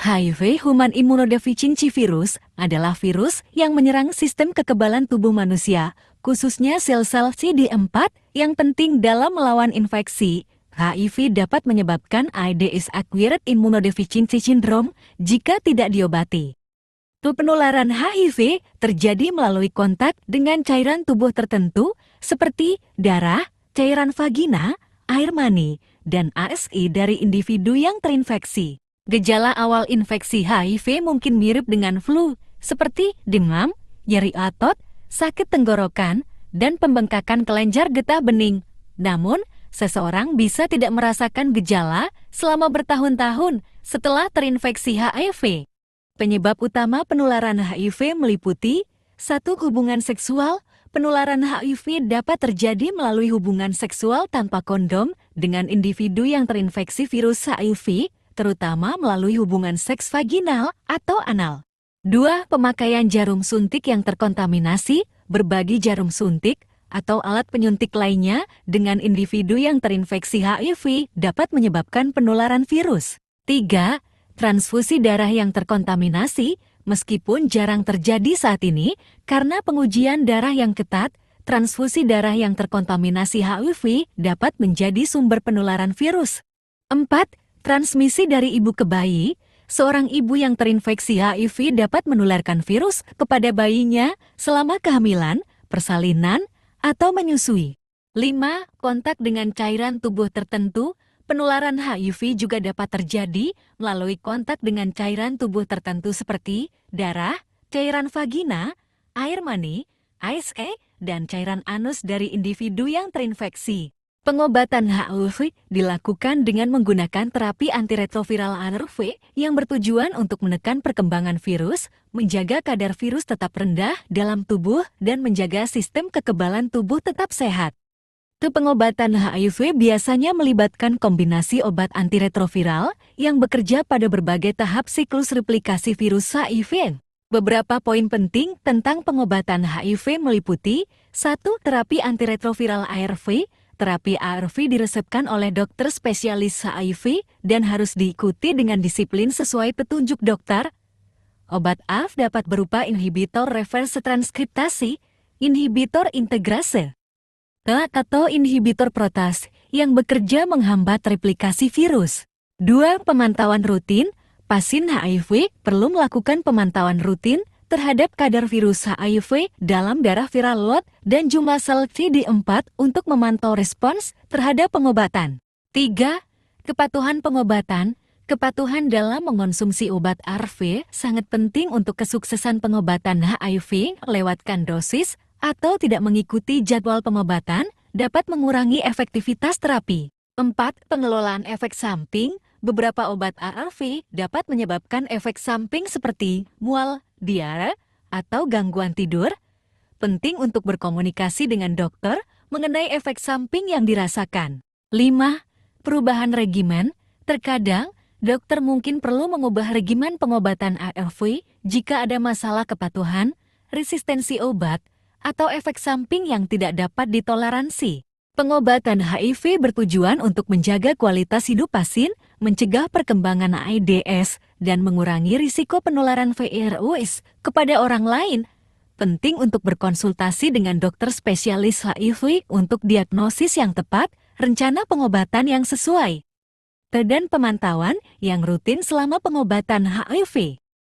HIV Human Immunodeficiency Virus adalah virus yang menyerang sistem kekebalan tubuh manusia, khususnya sel-sel CD4 yang penting dalam melawan infeksi. HIV dapat menyebabkan AIDS-Acquired Immunodeficiency Syndrome jika tidak diobati. Penularan HIV terjadi melalui kontak dengan cairan tubuh tertentu seperti darah, cairan vagina, air mani, dan ASI dari individu yang terinfeksi. Gejala awal infeksi HIV mungkin mirip dengan flu, seperti demam, nyeri otot, sakit tenggorokan, dan pembengkakan kelenjar getah bening. Namun, seseorang bisa tidak merasakan gejala selama bertahun-tahun setelah terinfeksi HIV. Penyebab utama penularan HIV meliputi 1. Hubungan seksual. Penularan HIV dapat terjadi melalui hubungan seksual tanpa kondom dengan individu yang terinfeksi virus HIV, terutama melalui hubungan seks vaginal atau anal. 2. Pemakaian jarum suntik yang terkontaminasi, berbagi jarum suntik, atau alat penyuntik lainnya dengan individu yang terinfeksi HIV dapat menyebabkan penularan virus. 3. Transfusi darah yang terkontaminasi, meskipun jarang terjadi saat ini, karena pengujian darah yang ketat, transfusi darah yang terkontaminasi HIV dapat menjadi sumber penularan virus. 4. Transmisi dari ibu ke bayi. Seorang ibu yang terinfeksi HIV dapat menularkan virus kepada bayinya selama kehamilan, persalinan, atau menyusui. 5. Kontak dengan cairan tubuh tertentu. Penularan HIV juga dapat terjadi melalui kontak dengan cairan tubuh tertentu seperti darah, cairan vagina, air mani, ASE, dan cairan anus dari individu yang terinfeksi. Pengobatan HIV dilakukan dengan menggunakan terapi antiretroviral ARV yang bertujuan untuk menekan perkembangan virus, menjaga kadar virus tetap rendah dalam tubuh, dan menjaga sistem kekebalan tubuh tetap sehat. Pengobatan HIV biasanya melibatkan kombinasi obat antiretroviral yang bekerja pada berbagai tahap siklus replikasi virus HIV. Beberapa poin penting tentang pengobatan HIV meliputi 1. Terapi antiretroviral ARV. Terapi ARV diresepkan oleh dokter spesialis HIV dan harus diikuti dengan disiplin sesuai petunjuk dokter. Obat ARV dapat berupa inhibitor reverse transkriptasi, inhibitor integrase, atau inhibitor protase yang bekerja menghambat replikasi virus. 2. Pemantauan rutin. Pasien HIV perlu melakukan pemantauan rutin terhadap kadar virus HIV dalam darah viral load dan jumlah sel CD4 untuk memantau respons terhadap pengobatan. 3. Kepatuhan pengobatan. Kepatuhan dalam mengonsumsi obat ARV sangat penting untuk kesuksesan pengobatan HIV. Lewatkan dosis atau tidak mengikuti jadwal pengobatan dapat mengurangi efektivitas terapi. 4. Pengelolaan efek samping. Beberapa obat ARV dapat menyebabkan efek samping seperti mual, diare, atau gangguan tidur. Penting untuk berkomunikasi dengan dokter mengenai efek samping yang dirasakan. 5. Perubahan regimen. Terkadang, dokter mungkin perlu mengubah regimen pengobatan ARV jika ada masalah kepatuhan, resistensi obat, atau efek samping yang tidak dapat ditoleransi. Pengobatan HIV bertujuan untuk menjaga kualitas hidup pasien, mencegah perkembangan AIDS, dan mengurangi risiko penularan virus kepada orang lain. Penting untuk berkonsultasi dengan dokter spesialis HIV untuk diagnosis yang tepat, rencana pengobatan yang sesuai, dan pemantauan yang rutin selama pengobatan HIV.